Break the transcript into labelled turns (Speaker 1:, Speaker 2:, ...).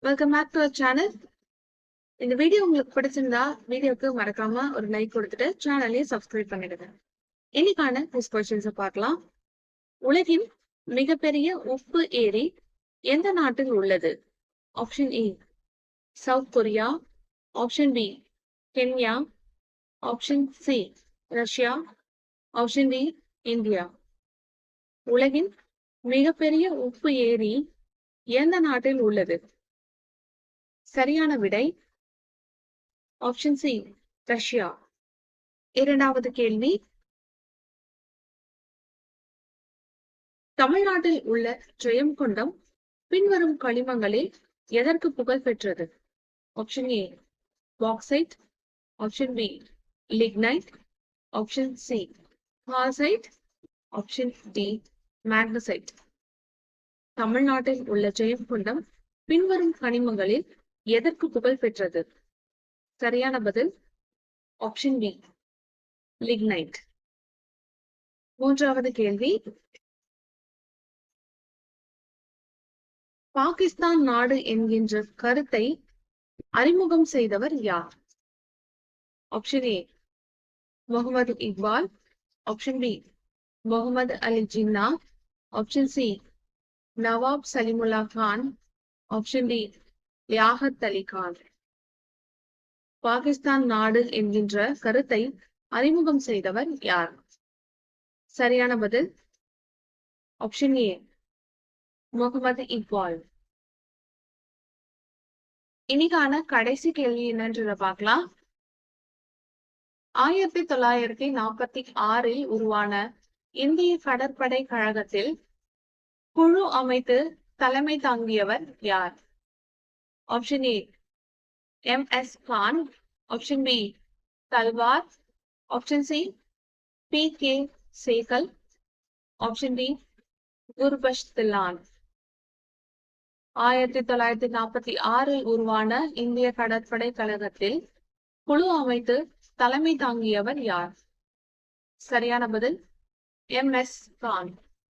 Speaker 1: Welcome back to our channel. இந்த video உங்களுக்கு பிடிச்சிருந்தா வீடியோக்கு மறக்காம ஒரு லைக் கொடுத்துட்டு சேனலையும் சப்ஸ்கிரைப் பண்ணிடுங்க. இன்னைக்கான குவிஸ் கொஸ்டின்ஸை பார்க்கலாம். உலகின் மிகப்பெரிய உப்பு ஏரி எந்த நாட்டில் உள்ளது? Option A South Korea, option B Kenya, option C Russia, option D India. உலகின் மிகப்பெரிய உப்பு ஏரி எந்த நாட்டில் உள்ளது? சரியான விடை ஆப்ஷன் சி ரஷ்யா. இரண்டாவது கேள்வி, தமிழ்நாட்டில் உள்ள ஜெயங்கொண்டம் பின்வரும் களிமங்களில் எதற்கு புகழ் பெற்றது? Option A bauxite, option B lignite, option C calcite, option D magnesite. தமிழ்நாட்டில் உள்ள ஜெயங்கொண்டம் பின்வரும் கனிமங்களில் எதற்கு புகழ் பெற்றது? சரியான பதில் ஆப்ஷன் பி லிக்னைட். மூன்றாவது கேள்வி, பாகிஸ்தான் நாடு என்கின்ற கருத்தை அறிமுகம் செய்தவர் யார்? Option A Muhammad Iqbal, option B Muhammad Ali Jinnah, option C Nawab Salimullah Khan, option D Liaquat Ali Khan. Pakistan நாடு என்கின்ற கருத்தை அறிமுகம் செய்தவர் யார்? சரியான பதில் ஆப்ஷன் ஏ முகமது இக்பால். இன்னைக்கான கடைசி கேள்வி என்னன்றத பார்க்கலாம். 1946 உருவான இந்திய கடற்படை கழகத்தில் குழு அமைத்து தலைமை தாங்கியவர் யார்? Option A MS Khan, option B Talwar, option C PK Sehgal, option D Gurbaksh Dhillon. 1946 உருவான இந்திய கடற்படை கழகத்தில் குழு அமைத்து தலைமை தாங்கியவர் யார்? சரியான பதில் MS கான்.